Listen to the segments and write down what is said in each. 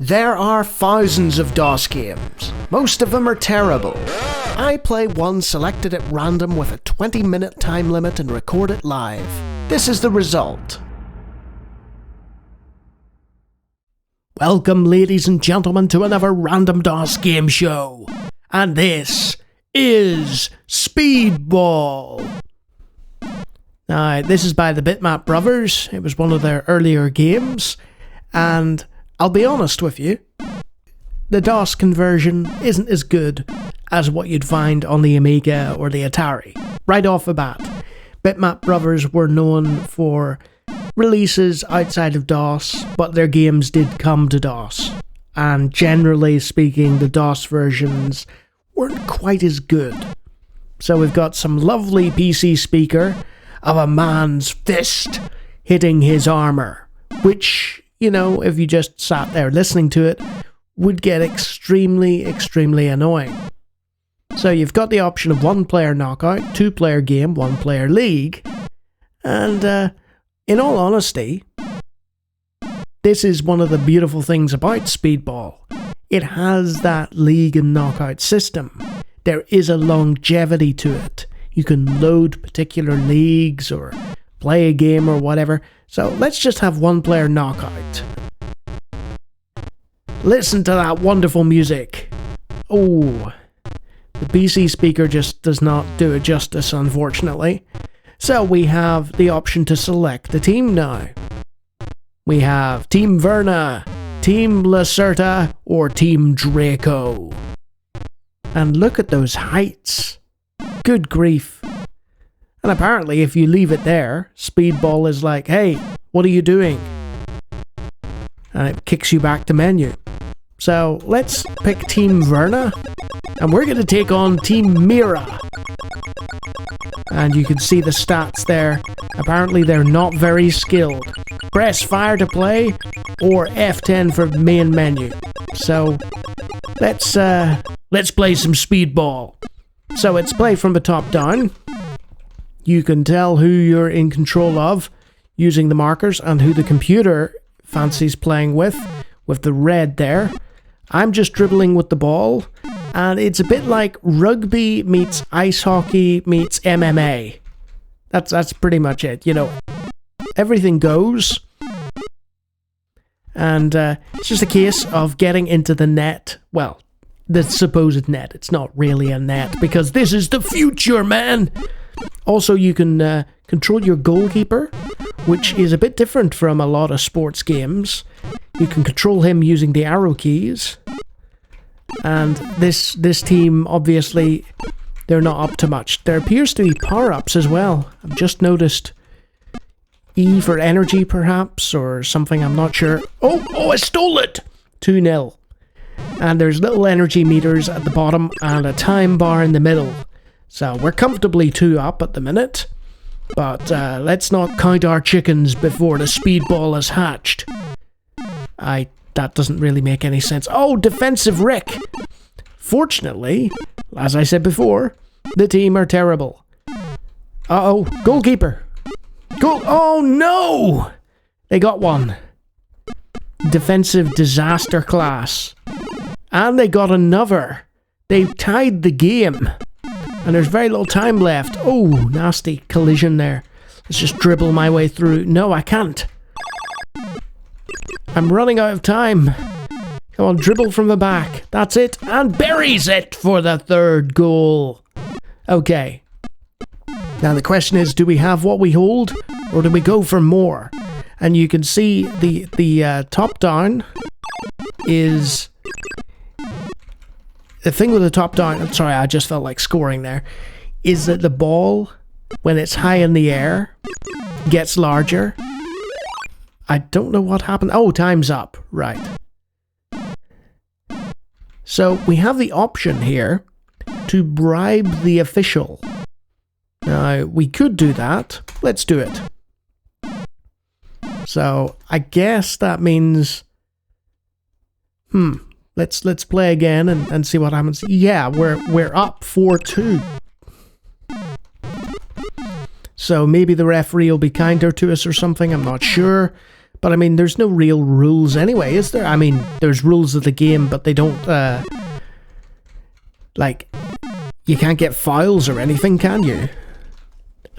There are thousands of DOS games. Most of them are terrible. I play one selected at random with a 20-minute time limit and record it live. This is the result. Welcome, ladies and gentlemen, to another random DOS game show. And this is Speedball. Now, this is by the Bitmap Brothers. It was one of their earlier games, and I'll be honest with you, the DOS conversion isn't as good as what you'd find on the Amiga or the Atari. Right off the bat, Bitmap Brothers were known for releases outside of DOS, but their games did come to DOS. And generally speaking, the DOS versions weren't quite as good. So we've got some lovely PC speaker of a man's fist hitting his armor, which, you know, if you just sat there listening to it, would get extremely, extremely annoying. So you've got the option of 1-player knockout, 2-player game, 1-player league, and in all honesty, this is one of the beautiful things about Speedball. It has that league and knockout system. There is a longevity to it. You can load particular leagues or play a game or whatever. So let's just have 1-player knockout. Listen to that wonderful music. Oh, the PC speaker just does not do it justice, unfortunately. So we have the option to select the team now. We have Team Verna, Team Lacerta, or Team Draco. And look at those heights. Good grief. And apparently if you leave it there, Speedball is like, hey, what are you doing? And it kicks you back to menu. So let's pick Team Verna, and we're going to take on Team Mira. And you can see the stats there. Apparently they're not very skilled. Press fire to play, or F10 for main menu. So let's play some Speedball. So it's play from the top down. You can tell who you're in control of using the markers and who the computer fancies playing with the red there. I'm just dribbling with the ball, and it's a bit like rugby meets ice hockey meets MMA. That's pretty much it, you know. Everything goes, and it's just a case of getting into the net. Well, the supposed net. It's not really a net, because this is the future, man! Also, you can control your goalkeeper, which is a bit different from a lot of sports games. You can control him using the arrow keys. And this team, obviously, they're not up to much. There appears to be power-ups as well. I've just noticed E for energy, perhaps, or something, I'm not sure. Oh, I stole it! 2-0. And there's little energy meters at the bottom and a time bar in the middle. So we're comfortably 2 up at the minute. But let's not count our chickens before the Speedball is hatched. That doesn't really make any sense. Oh, defensive Rick! Fortunately, as I said before, the team are terrible. Uh-oh, goalkeeper! Oh no! They got one. Defensive disaster class. And they got another. They tied the game. And there's very little time left. Oh, nasty collision there. Let's just dribble my way through. No, I can't. I'm running out of time. Come on, dribble from the back. That's it. And buries it for the 3rd goal. Okay. Now the question is, do we have what we hold, or do we go for more? And you can see the top down is... The thing with the top down, I'm sorry, I just felt like scoring there, is that the ball, when it's high in the air, gets larger. I don't know what happened. Oh, time's up. Right. So we have the option here to bribe the official. Now, we could do that. Let's do it. So, I guess that means... Let's play again and see what happens. Yeah, we're up 4-2. So maybe the referee will be kinder to us or something, I'm not sure. But I mean, there's no real rules anyway, is there? I mean, there's rules of the game, but they don't, like, you can't get files or anything, can you?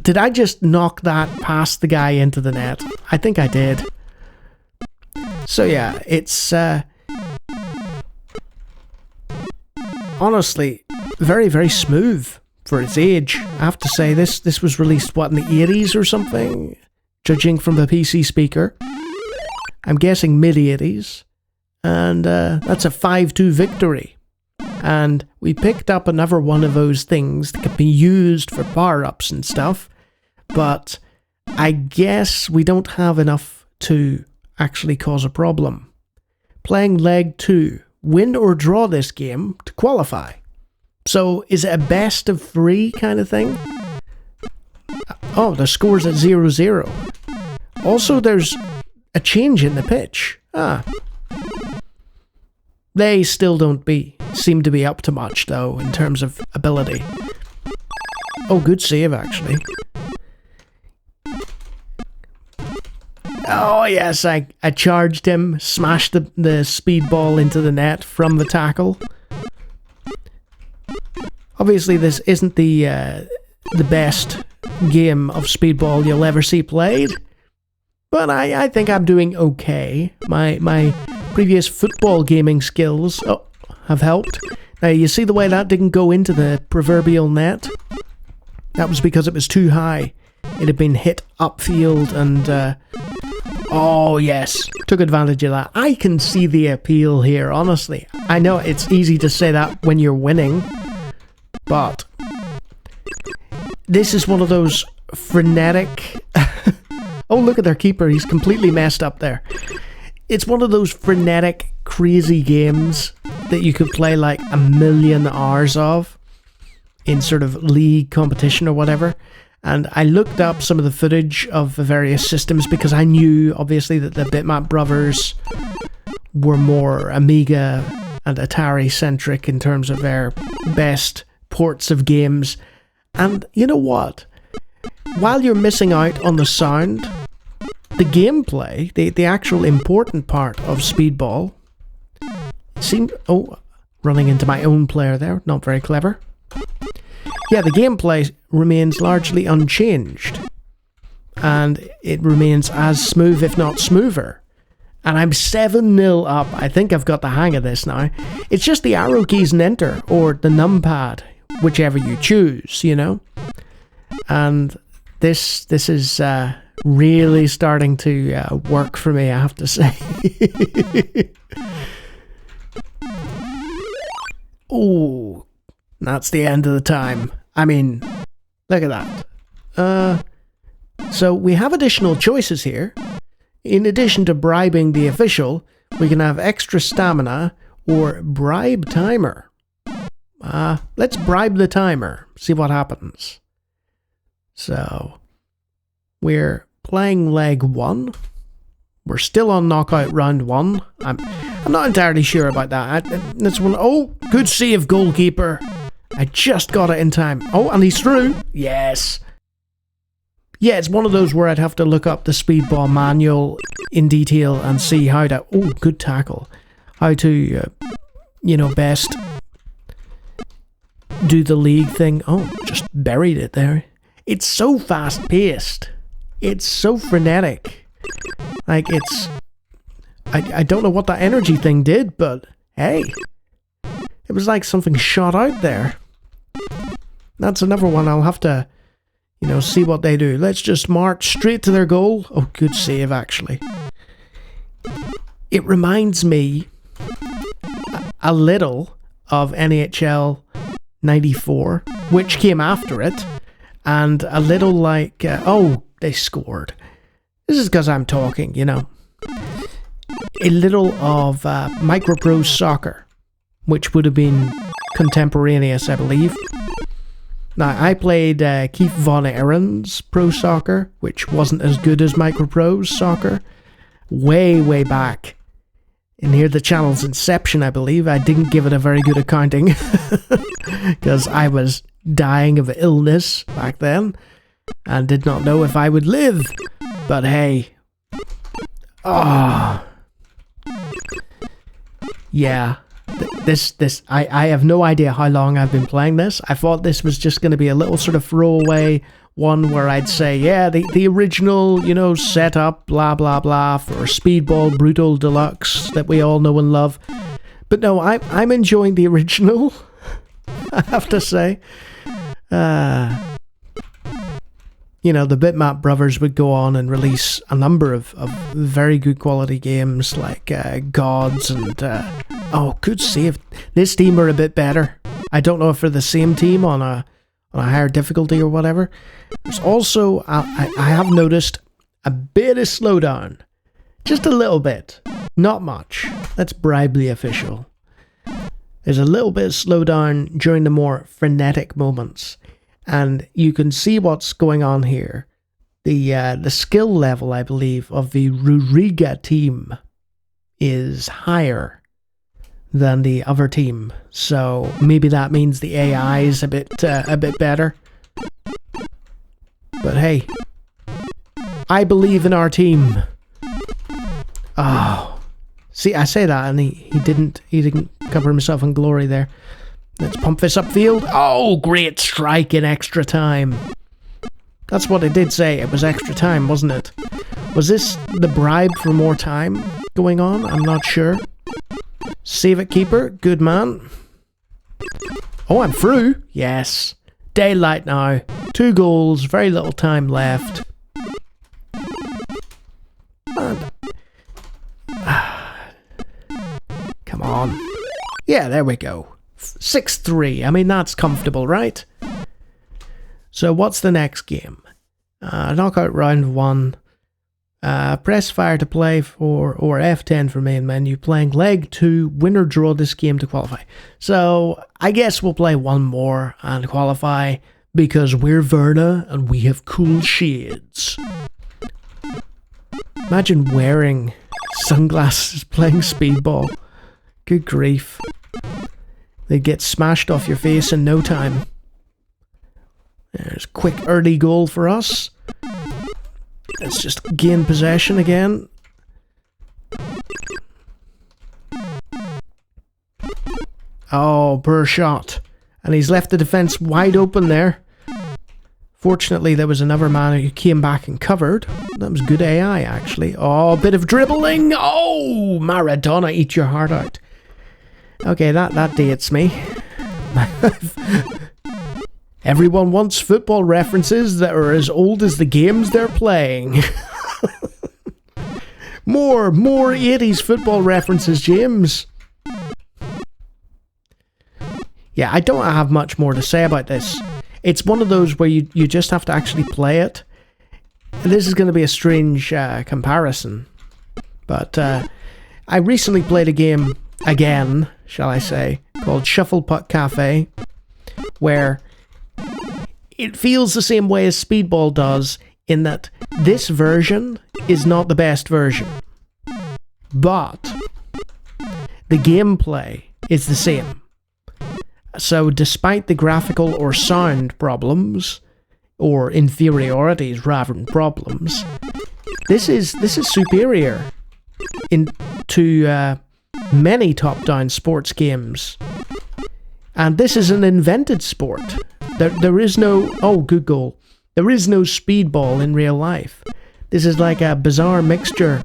Did I just knock that past the guy into the net? I think I did. So yeah, it's, honestly, very, very smooth for its age. I have to say, this was released, what, in the 80s or something? Judging from the PC speaker. I'm guessing mid-80s. And that's a 5-2 victory. And we picked up another one of those things that can be used for power-ups and stuff. But I guess we don't have enough to actually cause a problem. Playing leg 2. Win or draw this game to qualify. So is it a best of 3 kind of thing? Oh, the score's at 0-0. Also, there's a change in the pitch. They still don't seem to be up to much, though, in terms of ability. Oh, good save, actually. Oh, yes, I charged him, smashed the speedball into the net from the tackle. Obviously, this isn't the best game of speedball you'll ever see played. But I think I'm doing okay. My previous football gaming skills have helped. Now, you see the way that didn't go into the proverbial net? That was because it was too high. It had been hit upfield and... oh, yes. Took advantage of that. I can see the appeal here, honestly. I know it's easy to say that when you're winning. But... this is one of those frenetic... oh, look at their keeper. He's completely messed up there. It's one of those frenetic, crazy games that you could play like 1,000,000 hours of in sort of league competition or whatever. And I looked up some of the footage of the various systems because I knew, obviously, that the Bitmap Brothers were more Amiga and Atari-centric in terms of their best ports of games. And you know what? While you're missing out on the sound, the gameplay, the actual important part of Speedball, seemed... oh, running into my own player there. Not very clever. Yeah, the gameplay remains largely unchanged. And it remains as smooth, if not smoother. And I'm 7-0 up. I think I've got the hang of this now. It's just the arrow keys and enter, or the numpad, whichever you choose, you know? And this is really starting to work for me, I have to say. Oh, that's the end of the time. I mean, look at that. So we have additional choices here. In addition to bribing the official, we can have extra stamina or bribe timer. Let's bribe the timer, see what happens. So, we're playing leg 1. We're still on knockout round 1. I'm not entirely sure about that. That's one. Oh, good save, goalkeeper. I just got it in time. Oh, and he's through. Yes. Yeah, it's one of those where I'd have to look up the Speedball manual in detail and see how to... oh, good tackle. How to, best do the league thing. Oh, just buried it there. It's so fast-paced. It's so frenetic. Like, it's... I don't know what that energy thing did, but hey. It was like something shot out there. That's another one I'll have to, see what they do. Let's just march straight to their goal. Oh, good save, actually. It reminds me a little of NHL 94, which came after it, and a little like, oh, they scored. This is because I'm talking, A little of Microprose Soccer, which would have been contemporaneous, I believe. Now, I played Keith Von Aaron's Pro Soccer, which wasn't as good as Microprose Soccer, way, way back. Near the channel's inception, I believe. I didn't give it a very good accounting, because I was dying of illness back then, and did not know if I would live. But hey, Oh. Yeah. I have no idea how long I've been playing this. I thought this was just going to be a little sort of throwaway one where I'd say, yeah, the original, setup, blah, blah, blah, for Speedball Brutal Deluxe that we all know and love. But no, I'm enjoying the original, I have to say. The Bitmap Brothers would go on and release a number of very good quality games like Gods and... good save. This team are a bit better. I don't know if they're the same team on a higher difficulty or whatever. There's also, I have noticed, a bit of slowdown. Just a little bit. Not much. Let's bribe the official. There's a little bit of slowdown during the more frenetic moments. And you can see what's going on here. The skill level, I believe, of the Ruriga team is higher than the other team. So maybe that means the AI is a bit better. But hey, I believe in our team. Oh, see, I say that and he didn't cover himself in glory there. Let's pump this upfield. Oh, great strike in extra time. That's what it did say. It was extra time, wasn't it? Was this the bribe for more time going on? I'm not sure. Save it, keeper. Good man. Oh, I'm through. Yes. Daylight now. 2 goals. Very little time left. And... come on. Yeah, there we go. 6-3. I mean, that's comfortable, right? So what's the next game? Knockout round 1. Press fire to play or F10 for main menu. Playing leg 2. Win or draw this game to qualify. So I guess we'll play one more and qualify because we're Verna and we have cool shades. Imagine wearing sunglasses playing Speedball. Good grief. They'd get smashed off your face in no time. There's a quick early goal for us. Let's just gain possession again. Oh, poor shot. And he's left the defence wide open there. Fortunately, there was another man who came back and covered. That was good AI, actually. Oh, a bit of dribbling. Oh, Maradona, eat your heart out. Okay, that dates me. Everyone wants football references that are as old as the games they're playing. More 80s football references, James. Yeah, I don't have much more to say about this. It's one of those where you just have to actually play it. This is going to be a strange comparison. But I recently played a game, again, shall I say, called Shuffle Puck Cafe, where it feels the same way as Speedball does, in that this version is not the best version. But the gameplay is the same. So despite the graphical or sound problems, or inferiorities rather than problems, this is superior to many top-down sports games. And this is an invented sport. There is no... oh, good goal. There is no Speedball in real life. This is like a bizarre mixture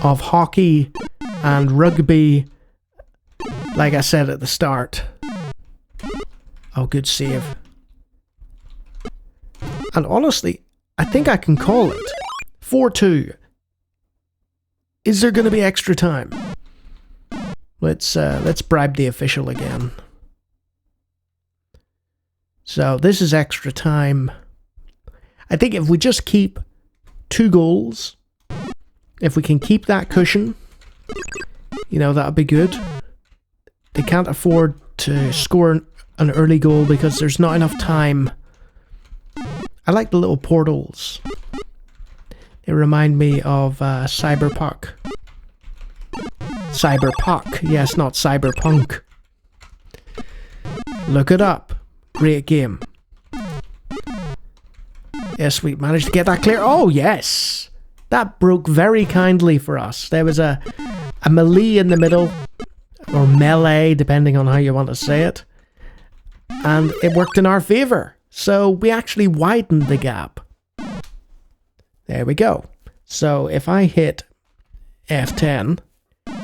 of hockey and rugby, like I said at the start. Oh, good save. And honestly, I think I can call it. 4-2. Is there going to be extra time? Let's bribe the official again. So this is extra time. I think if we just keep 2 goals, if we can keep that cushion, that'd be good. They can't afford to score an early goal because there's not enough time. I like the little portals. They remind me of Cyberpuck. Cyberpuck, yes, not Cyberpunk. Look it up. Great game. Yes, we managed to get that clear. Oh, yes. that broke very kindly for us. There was a melee in the middle, or melee, depending on how you want to say it, and it worked in our favor. So we actually widened the gap. There we go. So if I hit F10,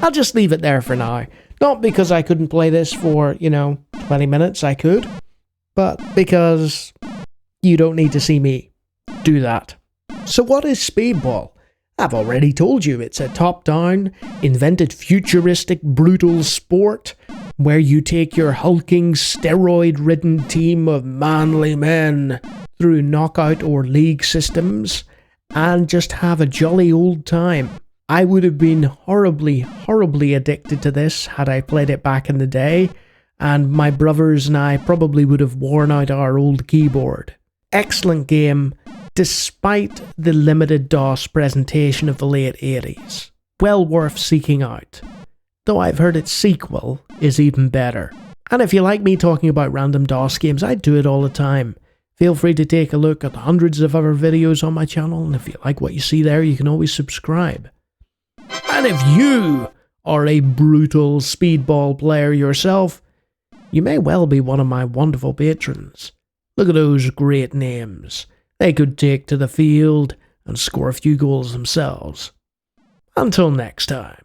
I'll just leave it there for now. Not because I couldn't play this for, 20 minutes, I could, but because you don't need to see me do that. So what is Speedball? I've already told you, it's a top-down, invented futuristic, brutal sport where you take your hulking, steroid-ridden team of manly men through knockout or league systems and just have a jolly old time. I would have been horribly, horribly addicted to this had I played it back in the day, and my brothers and I probably would have worn out our old keyboard. Excellent game, despite the limited DOS presentation of the late 80s. Well worth seeking out, though I've heard its sequel is even better. And if you like me talking about random DOS games, I do it all the time. Feel free to take a look at hundreds of other videos on my channel, and if you like what you see there, you can always subscribe. And if you are a brutal Speedball player yourself, you may well be one of my wonderful patrons. Look at those great names. They could take to the field and score a few goals themselves. Until next time.